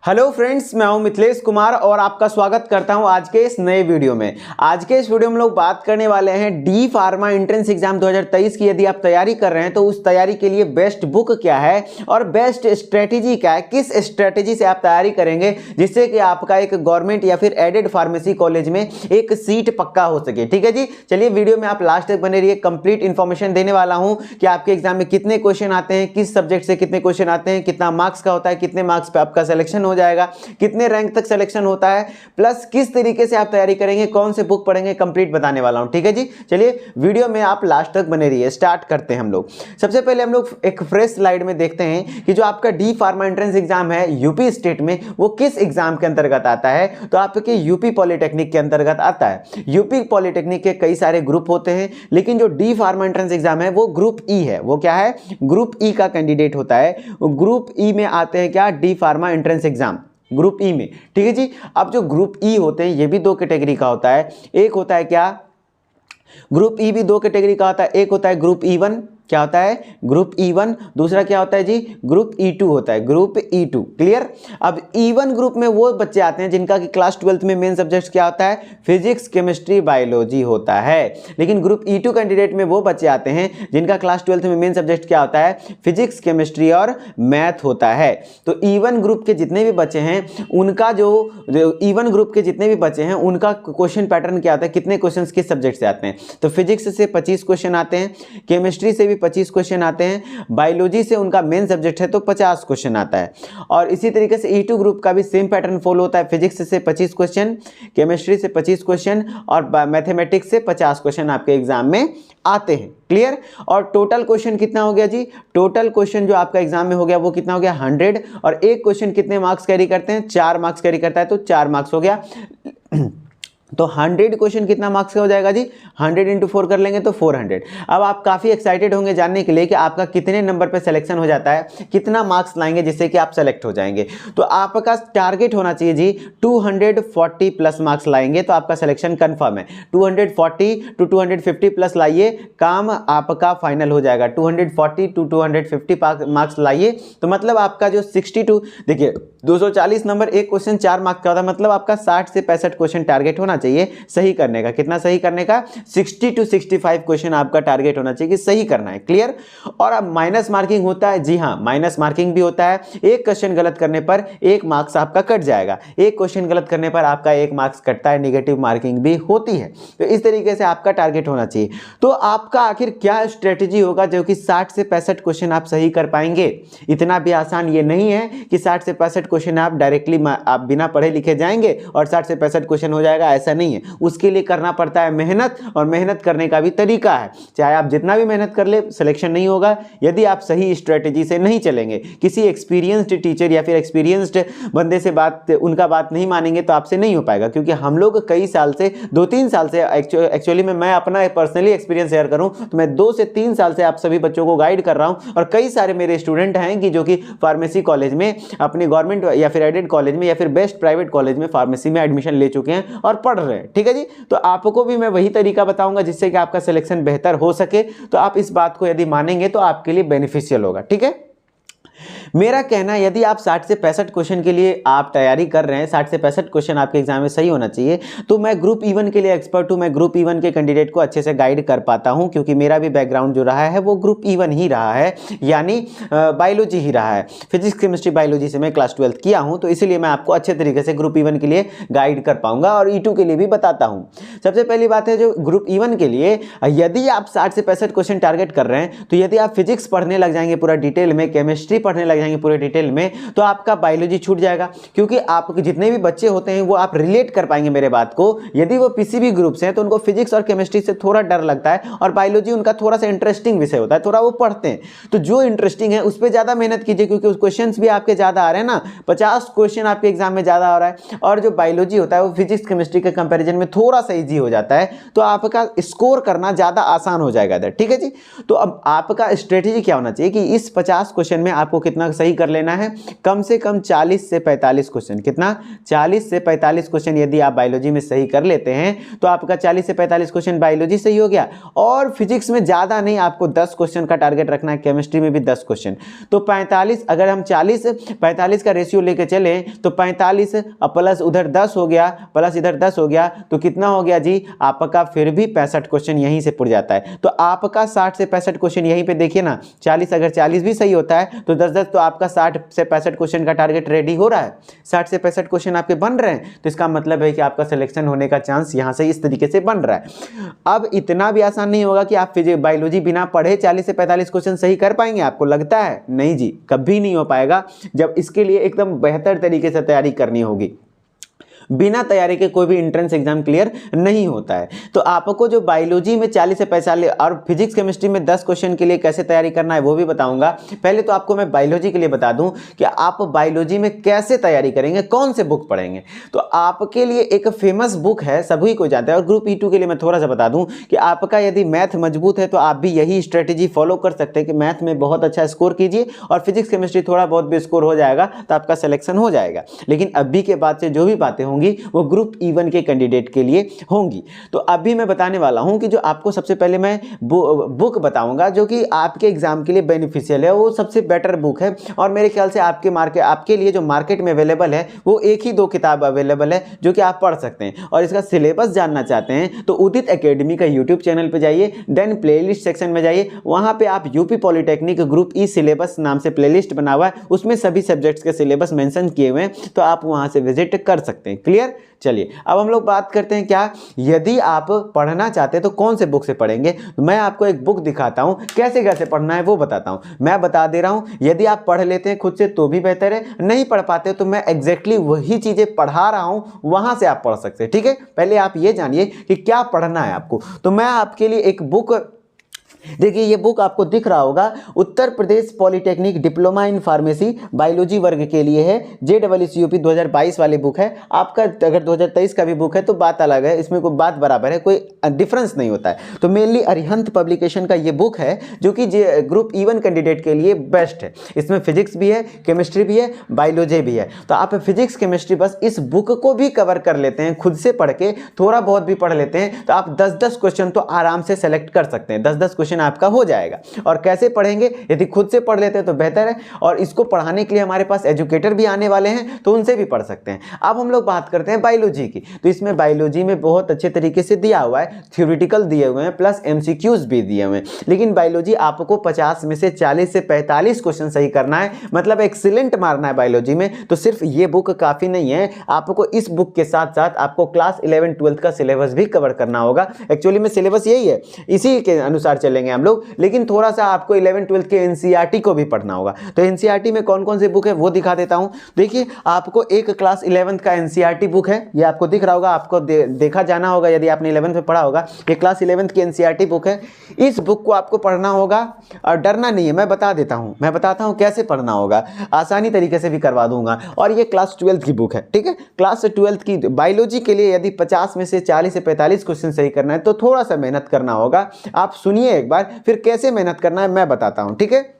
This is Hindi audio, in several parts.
हेलो फ्रेंड्स, मैं हूं मिथिलेश कुमार और आपका स्वागत करता हूं आज के इस नए वीडियो में। आज के इस वीडियो में हम लोग बात करने वाले हैं डी फार्मा एंट्रेंस एग्जाम 2023 की। यदि आप तैयारी कर रहे हैं तो उस तैयारी के लिए बेस्ट बुक क्या है और बेस्ट स्ट्रेटेजी क्या है, किस स्ट्रेटेजी से आप तैयारी करेंगे जिससे कि आपका एक गवर्नमेंट या फिर एडेड फार्मेसी कॉलेज में एक सीट पक्का हो सके। ठीक है जी, चलिए वीडियो में आप लास्ट तक बने रहिए। कंप्लीट इन्फॉर्मेशन देने वाला हूं कि आपके एग्जाम में कितने क्वेश्चन आते हैं, किस सब्जेक्ट से कितने क्वेश्चन आते हैं, कितना मार्क्स का होता है, कितने मार्क्स पे आपका सिलेक्शन हो जाएगा, कितने रैंक तक सिलेक्शन होता है, प्लस किस तरीके से आप तैयारी करेंगे, कौन से बुक पढ़ेंगे, कंप्लीट बताने वाला हूं। ठीक है जी, चलिए वीडियो में आप लास्ट तक बने रहिए। स्टार्ट करते हैं हम लोग। सबसे पहले हम लोग एक फ्रेश स्लाइड में देखते हैं कि जो आपका डी फार्मा एंट्रेंस एग्जाम है यूपी स्टेट में, वो किस एग्जाम के अंतर्गत आता है। तो आपके यूपी पॉलिटेक्निक के अंतर्गत आता है। यूपी पॉलिटेक्निक के कई सारे ग्रुप होते हैं, लेकिन जो डी फार्मा एंट्रेंस एग्जाम है वो ग्रुप ई है। वो क्या है? ग्रुप ई का कैंडिडेट होता है। ग्रुप ई में आते हैं क्या? D pharma entrance exam group ई में। ठीक है जी। अब जो ग्रुप ई होते हैं ये भी दो कैटेगरी का होता है। एक होता है क्या? ग्रुप ई भी दो कैटेगरी का होता है। एक होता है ग्रुप ई वन, क्या होता है? Group E1. दूसरा क्या होता है जी? ग्रुप ई2 होता है। Group E2 clear. अब ई1 ग्रुप में वो बच्चे आते हैं जिनका कि क्लास 12th में मेन सब्जेक्ट क्या होता है? फिजिक्स, केमिस्ट्री, बायोलॉजी होता है। लेकिन ग्रुप ई2 कैंडिडेट में वो बच्चे आते हैं जिनका क्लास 12th में मेन सब्जेक्ट क्या होता है? फिजिक्स, केमिस्ट्री और मैथ होता है। तो ई1 ग्रुप के जितने भी बच्चे हैं उनका जो ई1 ग्रुप के जितने भी बच्चे हैं उनका क्वेश्चन पैटर्न क्या होता है? कितने क्वेश्चन किस सब्जेक्ट से आते हैं? तो फिजिक्स से 25 क्वेश्चन आते हैं, केमिस्ट्री से 25 क्वेश्चन आते हैं, बायोलॉजी से उनका मेन सब्जेक्ट है तो 50 क्वेश्चन आता है। और इसी तरीके से ई2 ग्रुप का भी सेम पैटर्न फॉलो होता है। फिजिक्स से 25 क्वेश्चन, केमिस्ट्री से 25 क्वेश्चन और मैथमेटिक्स से 50 क्वेश्चन आपके एग्जाम में आते हैं। क्लियर। और टोटल क्वेश्चन कितना हो गया जी? टोटल क्वेश्चन जो आपका एग्जाम में हो गया वो कितना हो गया? 100। और एक क्वेश्चन कितने मार्क्स कैरी करते हैं? 4 मार्क्स कैरी करता है, तो 4 मार्क्स हो गया। तो 100 क्वेश्चन कितना मार्क्स का हो जाएगा जी? 100 × 4 कर लेंगे तो 400। अब आप काफ़ी एक्साइटेड होंगे जानने के लिए कि आपका कितने नंबर पे सिलेक्शन हो जाता है, कितना मार्क्स लाएंगे जिससे कि आप सेलेक्ट हो जाएंगे। तो आपका टारगेट होना चाहिए जी 240 प्लस मार्क्स लाएंगे तो आपका सिलेक्शन कंफर्म है। 240 to 250 प्लस लाइए, काम आपका फाइनल हो जाएगा। 240 to 250 मार्क्स लाइए तो मतलब आपका जो 62, देखिए 240 नंबर, एक क्वेश्चन 4 मार्क्स का होता है, मतलब आपका 60 से 65 क्वेश्चन टारगेट होना चाहिए सही करने का। कितना सही करने का? 60 to 65 क्वेश्चन आपका टारगेट होना चाहिए कि सही करना है। क्लियर। और अब माइनस मार्किंग होता है। जी हाँ, माइनस मार्किंग भी होता है। एक क्वेश्चन गलत करने पर 1 मार्क्स आपका कट जाएगा। एक क्वेश्चन गलत करने पर आपका 1 मार्क्स कटता है। नेगेटिव मार्किंग भी होती है। तो इस तरीके से आपका टारगेट होना चाहिए। तो आपका आखिर क्या स्ट्रेटेजी होगा जो कि 60 से 65 क्वेश्चन आप सही कर पाएंगे? इतना भी आसान ये नहीं है कि 60 से 65 क्वेश्चन आप डायरेक्टली आप बिना पढ़े लिखे जाएंगे और 60 से 65 क्वेश्चन हो जाएगा, ऐसा नहीं है। उसके लिए करना पड़ता है मेहनत, और मेहनत करने का भी तरीका है। चाहे आप जितना भी मेहनत कर ले, सिलेक्शन नहीं होगा यदि आप सही स्ट्रेटेजी से नहीं चलेंगे। किसी एक्सपीरियंस्ड टीचर या फिर एक्सपीरियंस्ड बंदे से उनका बात नहीं मानेंगे तो आपसे नहीं हो पाएगा। क्योंकि हम लोग कई साल से, 2-3 साल से, एक्चुअली में मैं अपना पर्सनली एक्सपीरियंस शेयर करूं तो मैं 2 से 3 साल से आप सभी बच्चों को गाइड कर रहा हूं। और कई सारे मेरे स्टूडेंट हैं कि जो कि फार्मेसी कॉलेज में, अपनी गवर्नमेंट या फिर एडेड कॉलेज में या फिर बेस्ट प्राइवेट कॉलेज में फार्मेसी में एडमिशन ले चुके हैं और पढ़ रहे हैं। ठीक है जी। तो आपको भी मैं वही तरीका बताऊंगा जिससे कि आपका सिलेक्शन बेहतर हो सके। तो आप इस बात को यदि मानेंगे तो आपके लिए बेनिफिशियल होगा। ठीक है। मेरा कहना है यदि आप 60 से 65 क्वेश्चन के लिए आप तैयारी कर रहे हैं, 60 से 65 क्वेश्चन आपके एग्जाम में सही होना चाहिए, तो मैं ग्रुप ई1 के लिए एक्सपर्ट हूं। मैं ग्रुप ई1 के कैंडिडेट को अच्छे से गाइड कर पाता हूं क्योंकि मेरा भी बैकग्राउंड जो रहा है वो ग्रुप ई1 ही रहा है, यानी बायोलॉजी ही रहा है। फिजिक्स, केमिस्ट्री, बायोलॉजी से मैं क्लास 12th किया हूं, तो इसीलिए मैं आपको अच्छे तरीके से ग्रुप ई1 के लिए गाइड कर पाऊंगा और ई2 के लिए भी बताता हूं। सबसे पहली बात है, जो ग्रुप ई1 के लिए यदि आप 60 से 65 क्वेश्चन टारगेट कर रहे हैं, तो यदि आप फिजिक्स पढ़ने लग जाएंगे पूरा डिटेल में, केमिस्ट्री पढ़ने लग जाएंगे पूरे डिटेल में, तो आपका बायोलॉजी छूट जाएगा। क्योंकि आपके जितने भी बच्चे होते हैं वो आप रिलेट कर पाएंगे मेरे बात को। यदि वो पीसीबी ग्रुप से हैं तो उनको फिजिक्स और केमिस्ट्री से थोड़ा डर लगता है और बायोलॉजी उनका थोड़ा सा इंटरेस्टिंग विषय होता है, थोड़ा वो पढ़ते हैं। तो जो इंटरेस्टिंग है उस पर ज़्यादा मेहनत कीजिए क्योंकि उस क्वेश्चंस भी आपके ज़्यादा आ रहे हैं ना, 50 क्वेश्चन आपके एग्जाम में ज़्यादा आ रहा है। और जो बायोलॉजी होता है वो फिजिक्स, केमिस्ट्री के कंपेरिजन में थोड़ा सा ईजी हो जाता है, तो आपका स्कोर करना ज़्यादा आसान हो जाएगा इधर। ठीक है जी। तो अब आपका स्ट्रेटेजी क्या होना चाहिए कि इस 50 क्वेश्चन में आपको कितना सही कर लेना है, कम से कम 40 से 45 क्वेश्चन। कितना? 40 से 45 क्वेश्चन यदि आप बायोलॉजी में सही कर लेते हैं तो आपका 40 से 45 क्वेश्चन बायोलॉजी सही हो गया। और फिजिक्स में ज़्यादा नहीं, आपको 10 क्वेश्चन का टारगेट रखना है, केमिस्ट्री में भी 10 क्वेश्चन। तो 45, अगर हम 40-45 का रेशियो लेके चले तो 45 प्लस उधर 10 हो गया, प्लस इधर 10 हो गया, तो कितना हो गया जी? आपका फिर भी 65 क्वेश्चन यहीं से पुर जाता है। तो आपका 60 से 65 क्वेश्चन यहीं पे देखिए ना, 40 अगर 40 भी सही होता है तो 10-10, तो आपका 60 से 65 क्वेश्चन का टारगेट रेडी हो रहा है। 60 से 65 क्वेश्चन आपके बन रहे हैं, तो इसका मतलब है कि आपका सिलेक्शन होने का चांस यहाँ से इस तरीके से बन रहा है। अब इतना भी आसान नहीं होगा कि आप फिजिक्स बायोलॉजी बिना पढ़े 40 से 45 क्वेश्चन सही कर पाएंगे, आपको लगता है? नहीं जी, कभी नहीं हो पाएगा। जब इसके लिए एकदम बेहतर तरीके से तैयारी करनी होगी। बिना तैयारी के कोई भी एंट्रेंस एग्जाम क्लियर नहीं होता है। तो आपको जो बायोलॉजी में 40 से 45 और फिजिक्स केमिस्ट्री में 10 क्वेश्चन के लिए कैसे तैयारी करना है वो भी बताऊंगा। पहले तो आपको मैं बायोलॉजी के लिए बता दूं कि आप बायोलॉजी में कैसे तैयारी करेंगे, कौन से बुक पढ़ेंगे। तो आपके लिए एक फेमस बुक है, सभी को जानते हैं। और ग्रुप E2 के लिए मैं थोड़ा सा बता दूं कि आपका यदि मैथ मजबूत है तो आप भी यही स्ट्रेटेजी फॉलो कर सकते हैं कि मैथ में बहुत अच्छा स्कोर कीजिए और फिजिक्स केमिस्ट्री थोड़ा बहुत भी स्कोर हो जाएगा तो आपका सिलेक्शन हो जाएगा। लेकिन अभी के बाद से जो भी बातें होंगी वो ग्रुप E1 के कैंडिडेट के लिए होंगी। तो अभी मैं बताने वाला हूं कि जो आपको सबसे पहले मैं बुक बताऊंगा जो कि आपके एग्जाम के लिए बेनिफिशियल है, वो सबसे बेटर बुक है। और मेरे ख्याल से आपके लिए जो मार्केट में अवेलेबल है वो एक ही 2 किताब अवेलेबल है जो कि आप पढ़ सकते हैं। और इसका सिलेबस जानना चाहते हैं तो उदित एकेडमी का यूट्यूब चैनल पर जाइए, देन प्लेलिस्ट सेक्शन में जाइए, वहां पे आप UP polytechnic group E syllabus नाम से प्लेलिस्ट बना हुआ है, उसमें सभी सब्जेक्ट्स के सिलेबस मेंशन किए हुए हैं, तो आप वहां से विजिट कर सकते हैं। क्लियर? चलिए अब हम लोग बात करते हैं क्या यदि आप पढ़ना चाहते हैं तो कौन से बुक से पढ़ेंगे। तो मैं आपको एक बुक दिखाता हूं, कैसे कैसे पढ़ना है वो बताता हूं। मैं बता दे रहा हूं, यदि आप पढ़ लेते हैं खुद से तो भी बेहतर है, नहीं पढ़ पाते तो मैं एग्जैक्टली वही चीजें पढ़ा रहा हूं, वहां से आप पढ़ सकते हैं। ठीक है, पहले आप ये जानिए कि क्या पढ़ना है आपको। तो मैं आपके लिए एक बुक, देखिए ये बुक आपको दिख रहा होगा, Uttar Pradesh polytechnic diploma in pharmacy biology वर्ग के लिए है, JEE 2022 वाली बुक है। आपका अगर 2023 का भी बुक है तो बात अलग है, इसमें कोई बात बराबर है, कोई डिफरेंस नहीं होता है। तो मेनली अरिहंत पब्लिकेशन का ये बुक है जो कि ग्रुप E1 कैंडिडेट के लिए बेस्ट है। इसमें फिजिक्स भी है, केमिस्ट्री भी है, बायोलॉजी भी है। तो आप फिजिक्स केमिस्ट्री बस इस बुक को भी कवर कर लेते हैं, खुद से पढ़ के थोड़ा बहुत भी पढ़ लेते हैं तो आप 10-10 क्वेश्चन तो आराम से सेलेक्ट कर सकते हैं। 10-10 क्वेश्चन आपका हो जाएगा। और कैसे पढ़ेंगे, यदि खुद से पढ़ लेते हैं तो बेहतर है, और इसको पढ़ाने के लिए हमारे पास एजुकेटर भी आने वाले हैं तो उनसे भी पढ़ सकते हैं। अब हम लोग बात करते हैं बायोलॉजी की। तो इसमें बायोलॉजी में बहुत अच्छे तरीके से दिया हुआ है, थ्योरेटिकल दिए हुए हैं प्लस MCQs भी दिए हुए हैं। लेकिन बायोलॉजी आपको 50 में से 40 से 45 क्वेश्चन सही करना है, मतलब एक्सीलेंट मारना है बायोलॉजी में। तो सिर्फ ये बुक काफी नहीं है, आपको इस बुक के साथ साथ आपको क्लास 11-12 का सिलेबस भी कवर करना होगा। एक्चुअली में सिलेबस यही है, इसी के अनुसार चलेंगे हम लोग, लेकिन थोड़ा सा आपको 11-12 के NCERT को भी पढ़ना होगा। तो NCERT में कौन कौन से बुक है वो दिखा देता हूं। देखिए आपको एक क्लास 11 का NCERT बुक है, ये आपको दिख रहा होगा, आपको देखा जाना होगा यदि आपने 11 में पढ़ा होगा। ये क्लास 11 की NCERT बुक है, इस बुक को आपको पढ़ना होगा और डरना नहीं है। मैं बताता हूं कैसे पढ़ना होगा, आसानी तरीके से भी करवा दूंगा। और ये क्लास 12 की बुक है, ठीक है। क्लास 12 की बायोलॉजी के लिए यदि 50 में से 40 से 45 क्वेश्चन सही करना है तो थोड़ा सा मेहनत करना होगा। आप सुनिए एक बार, फिर कैसे मेहनत करना है मैं बताता हूं, ठीक है।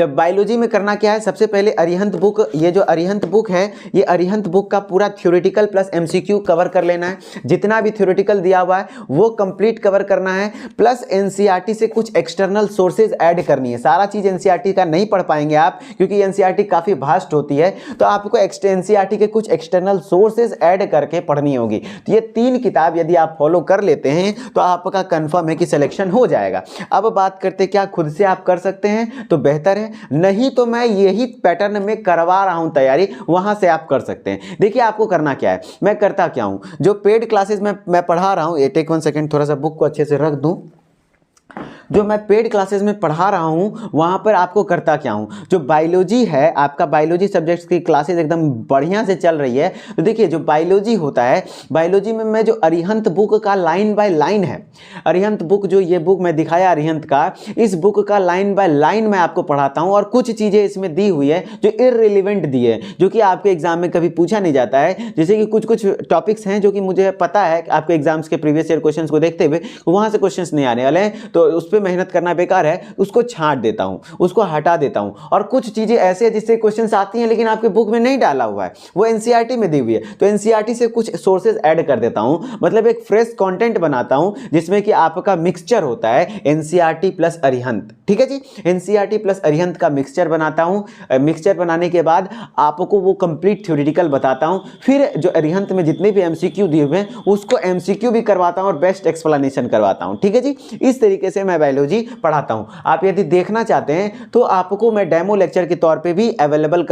बायोलॉजी में करना क्या है, सबसे पहले अरिहंत बुक, ये जो अरिहंत बुक है, ये अरिहंत बुक का पूरा थ्योरेटिकल प्लस MCQ कवर कर लेना है। जितना भी थ्योरेटिकल दिया हुआ है वो कंप्लीट कवर करना है, प्लस NCERT से कुछ एक्सटर्नल सोर्सेज ऐड करनी है। सारा चीज NCERT का नहीं पढ़ पाएंगे आप, क्योंकि NCERT काफी वास्ट होती है, तो आपको NCERT के कुछ एक्सटर्नल सोर्सेज ऐड करके पढ़नी होगी। तो ये 3 किताब यदि आप फॉलो कर लेते हैं तो आपका कंफर्म है कि सिलेक्शन हो जाएगा। अब बात करते क्या खुद से आप कर सकते हैं तो बेहतर है, नहीं तो मैं यही पैटर्न में करवा रहा हूं तैयारी, वहां से आप कर सकते हैं। देखिए आपको करना क्या है, मैं करता क्या हूं, जो पेड क्लासेस में मैं पढ़ा रहा हूं, टेक 1 सेकंड, थोड़ा सा बुक को अच्छे से रख दूं। जो मैं पेड क्लासेस में पढ़ा रहा हूं वहां पर आपको करता क्या हूं, जो बायोलॉजी है, आपका बायोलॉजी सब्जेक्ट्स की क्लासेस एकदम बढ़िया से चल रही है। तो देखिए जो बायोलॉजी होता है, बायोलॉजी में मैं जो अरिहंत बुक का लाइन बाय लाइन है, अरिहंत बुक जो ये बुक मैं दिखाया अरिहंत का, इस बुक का लाइन बाय लाइन मैं आपको पढ़ाता हूं। और कुछ चीजें इसमें दी हुई है जो इररिलेवेंट दी है, जो कि आपके एग्जाम में कभी पूछा नहीं जाता है। जैसे कि कुछ टॉपिक्स हैं जो कि मुझे पता है कि आपके एग्जाम्स के प्रीवियस ईयर क्वेश्चन को देखते हुए वहां से क्वेश्चन नहीं आने वाले हैं, तो उस पर पे मेहनत करना बेकार है, उसको छांट देता हूँ, उसको हटा देता हूँ। और कुछ चीज़ें ऐसे हैं जिससे क्वेश्चंस आती हैं लेकिन आपके बुक में नहीं डाला हुआ है, वो एनसीईआरटी में दी हुई है, तो एनसीईआरटी से कुछ सोर्सेज ऐड कर देता हूँ, मतलब एक फ्रेश कंटेंट बनाता हूँ जिसमें कि आपका मिक्सचर होता है एनसीईआरटी प्लस अरिहंत। ठीक है जी, एनसीईआरटी प्लस अरिहंत का मिक्सचर बनाता हूँ। मिक्सचर बनाने के बाद आपको वो कंप्लीट थ्योरेटिकल बताता हूँ, फिर जो अरिहंत में जितने भी एमसीक्यू दिए हुए हैं उसको एमसीक्यू भी करवाता हूँ और बेस्ट एक्सप्लेनेशन करवाता हूँ। ठीक है जी, इस तरीके से मैं बायोलॉजी पढ़ाता हूँ। आप यदि देखना चाहते हैं तो आपको मैं डेमो लेक्चर के तौर पे भी अवेलेबल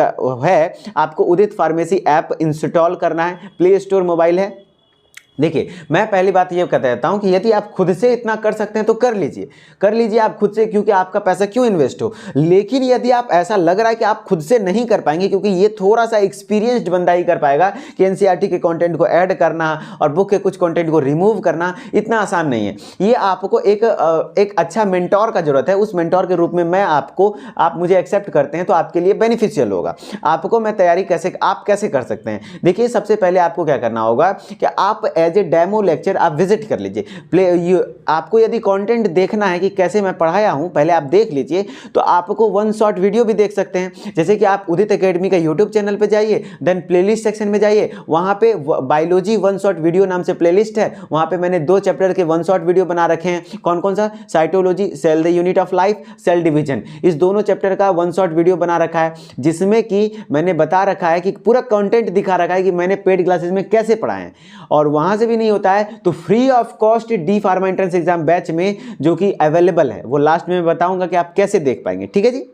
है। आपको उदित फार्मेसी ऐप इंस्टॉल करना है, प्ले स्टोर मोबाइल है। देखिए, मैं पहली बात ये कहता रहता हूँ कि यदि आप खुद से इतना कर सकते हैं तो कर लीजिए आप खुद से, क्योंकि आपका पैसा क्यों इन्वेस्ट हो। लेकिन यदि आप ऐसा लग रहा है कि आप खुद से नहीं कर पाएंगे, क्योंकि ये थोड़ा सा एक्सपीरियंस्ड बंदा ही कर पाएगा कि एनसीईआरटी के कंटेंट को ऐड करना और बुक के कुछ कंटेंट को रिमूव करना इतना आसान नहीं है। ये आपको एक अच्छा मेंटोर का जरूरत है। उस मेंटोर के रूप में मैं आप मुझे एक्सेप्ट करते हैं तो आपके लिए बेनिफिशियल होगा। आपको मैं तैयारी आप कैसे कर सकते हैं, देखिए सबसे पहले आपको क्या करना होगा कि आप एज ए डेमो लेक्चर आप विजिट कर लीजिए। आपको यदि कंटेंट देखना है कि कैसे मैं पढ़ाया हूं, पहले आप देख लीजिए, तो आपको वन शॉट वीडियो भी देख सकते हैं। जैसे कि आप उदित एकेडमी का यूट्यूब चैनल पे जाइए, देन प्लेलिस्ट सेक्शन में जाइए, वहां पे बायोलॉजी वन शॉट वीडियो नाम से प्लेलिस्ट है। वहां पे मैंने 2 चैप्टर के वन शॉट वीडियो बना रखे हैं। कौन कौन सा, cytology, cell the unit of life, cell division, इस दोनों चैप्टर का वन शॉट वीडियो बना रखा है, जिसमें कि मैंने बता रखा है कि पूरा कंटेंट दिखा रखा है कि मैंने पेड क्लासेस में कैसे पढ़ाए हैं। और वहां से भी नहीं होता है तो free of cost D pharma entrance exam batch में जो कि अवेलेबल है, वो लास्ट में बताऊंगा कि आप कैसे देख पाएंगे। ठीक है जी,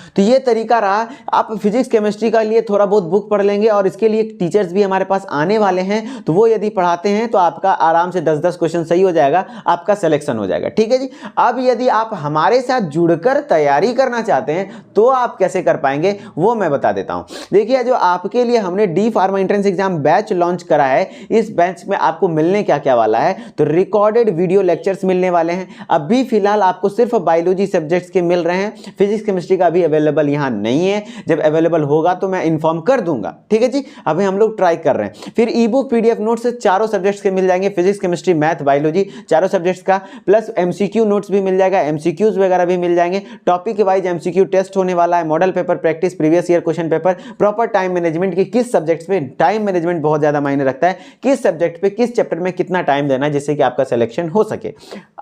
तो ये तरीका रहा। आप फिजिक्स केमिस्ट्री का लिए थोड़ा बहुत बुक पढ़ लेंगे और इसके लिए टीचर्स भी हमारे पास आने वाले हैं, तो वो यदि पढ़ाते हैं तो आपका आराम से 10-10 क्वेश्चन सही हो जाएगा, आपका सिलेक्शन हो जाएगा। ठीक है जी, अब यदि आप हमारे साथ जुड़कर तैयारी करना चाहते हैं तो आप कैसे कर पाएंगे वो मैं बता देता हूं। देखिए, जो आपके लिए हमने D pharma entrance exam batch launch करा है, इस बैच में आपको मिलने क्या क्या वाला है, तो रिकॉर्डेड वीडियो लेक्चर्स मिलने वाले हैं। अभी फिलहाल आपको सिर्फ बायोलॉजी सब्जेक्ट्स के मिल रहे हैं, फिजिक्स केमिस्ट्री का भी अवेलेबल यहां नहीं है। जब अवेलेबल होगा तो मैं इन्फॉर्म कर दूंगा। ठीक है जी, अभी हम लोग ट्राई कर रहे हैं। फिर ई बुक पीडीएफ नोट्स से चारों सब्जेक्ट्स के मिल जाएंगे, फिजिक्स केमिस्ट्री मैथ बायोलॉजी चारों सब्जेक्ट्स का, प्लस एमसीक्यू नोट्स भी मिल जाएगा, एमसीक्यूज वगैरह भी मिल जाएंगे। टॉपिक वाइज एमसीक्यू टेस्ट होने वाला है, model paper practice, previous year question paper, proper time management की किस सब्जेक्ट्स पे टाइम मैनेजमेंट बहुत ज्यादा मायने रखता है, किस सब्जेक्ट पे किस चैप्टर में कितना टाइम देना है जिससे कि आपका सिलेक्शन हो सके।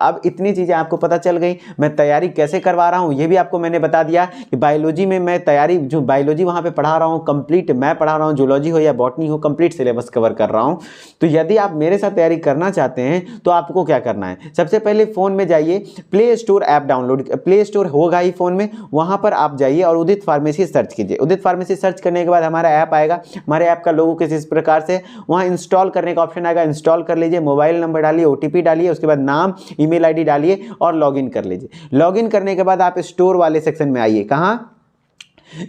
अब इतनी चीजें आपको पता चल गई। मैं तैयारी कैसे करवा रहा हूं ये भी आपको मैंने बता दिया कि बायोलॉजी में मैं तैयारी जो बायोलॉजी वहां पे पढ़ा रहा हूं कंप्लीट मैं पढ़ा रहा हूं, जूलॉजी हो या बॉटनी हो कंप्लीट सिलेबस कवर कर रहा हूं। तो यदि आप मेरे साथ तैयारी करना चाहते हैं तो आपको क्या करना है, सबसे पहले फोन में जाइए, play store app download, play store होगा ही फोन में, वहां पर आप जाइए और उदित फार्मेसी सर्च कीजिए। उदित फार्मेसी सर्च करने के बाद हमारा ऐप आएगा। हमारे ऐप का लोगो किस इस प्रकार से, वहां इंस्टॉल करने का ऑप्शन आएगा, इंस्टॉल कर लीजिए, मोबाइल नंबर डालिए, ओटीपी डालिए, उसके बाद नाम ईमेल आईडी डालिए और लॉगिन कर लीजिए। लॉगिन करने के बाद आप स्टोर वाले सेक्शन में आइए। कहां,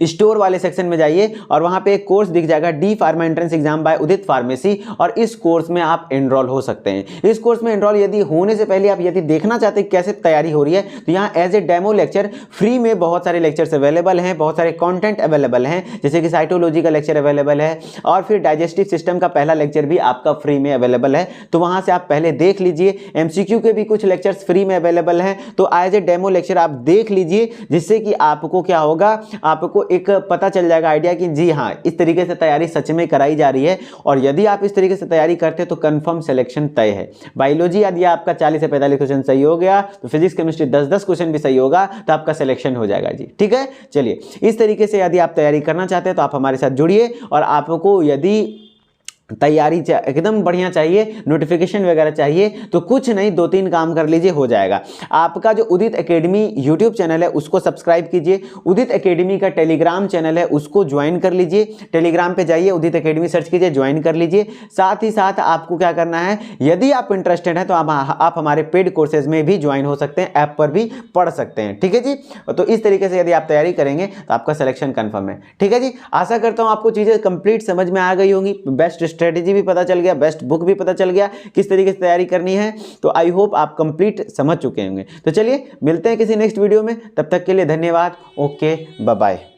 स्टोर वाले सेक्शन में जाइए और वहां पे एक कोर्स दिख जाएगा D pharma entrance exam by Udit pharmacy, और इस कोर्स में आप एनरोल हो सकते हैं। इस कोर्स में एनरोल यदि होने से पहले आप यदि देखना चाहते हैं कैसे तैयारी हो रही है, तो यहाँ as a demo lecture free में बहुत सारे लेक्चर्स अवेलेबल हैं, बहुत सारे कंटेंट अवेलेबल हैं, जैसे कि साइटोलॉजी का लेक्चर अवेलेबल है और फिर डाइजेस्टिव सिस्टम का पहला लेक्चर भी आपका फ्री में अवेलेबल है। तो वहां से आप पहले देख लीजिए। एमसीक्यू के भी कुछ लेक्चर्स फ्री में अवेलेबल हैं, तो एज ए डेमो लेक्चर आप देख लीजिए, जिससे कि आपको क्या होगा, आपको एक पता चल जाएगा आइडिया कि जी हाँ, इस तरीके से तैयारी सच में कराई जा रही है। और यदि आप इस तरीके से तैयारी करते हैं तो कंफर्म सिलेक्शन तय है। बायोलॉजी यदि आपका 40 से 45 क्वेश्चन सही हो गया तो फिजिक्स केमिस्ट्री 10-10 क्वेश्चन भी सही होगा तो आपका सिलेक्शन हो जाएगा जी। ठीक है, चलिए इस तरीके से यदि आप तैयारी करना चाहते हैं तो आप हमारे साथ जुड़िए। और आपको यदि तैयारी एकदम बढ़िया चाहिए, नोटिफिकेशन वगैरह चाहिए, तो कुछ नहीं 2-3 काम कर लीजिए, हो जाएगा। आपका जो उदित एकेडमी यूट्यूब चैनल है उसको सब्सक्राइब कीजिए, उदित एकेडमी का टेलीग्राम चैनल है उसको ज्वाइन कर लीजिए। टेलीग्राम पे जाइए, उदित एकेडमी सर्च कीजिए, ज्वाइन कर लीजिए। साथ ही साथ आपको क्या करना है, यदि आप इंटरेस्टेड हैं तो आप हमारे पेड कोर्सेज में भी ज्वाइन हो सकते हैं, ऐप पर भी पढ़ सकते हैं। ठीक है जी, तो इस तरीके से यदि आप तैयारी करेंगे तो आपका सिलेक्शन कन्फर्म है। ठीक है जी, आशा करता हूँ आपको चीज़ें कंप्लीट समझ में आ गई होंगी, बेस्ट स्ट्रेटेजी भी पता चल गया, बेस्ट बुक भी पता चल गया, किस तरीके से तैयारी करनी है। तो आई होप आप कंप्लीट समझ चुके होंगे। तो चलिए मिलते हैं किसी नेक्स्ट वीडियो में, तब तक के लिए धन्यवाद। Okay, bye bye.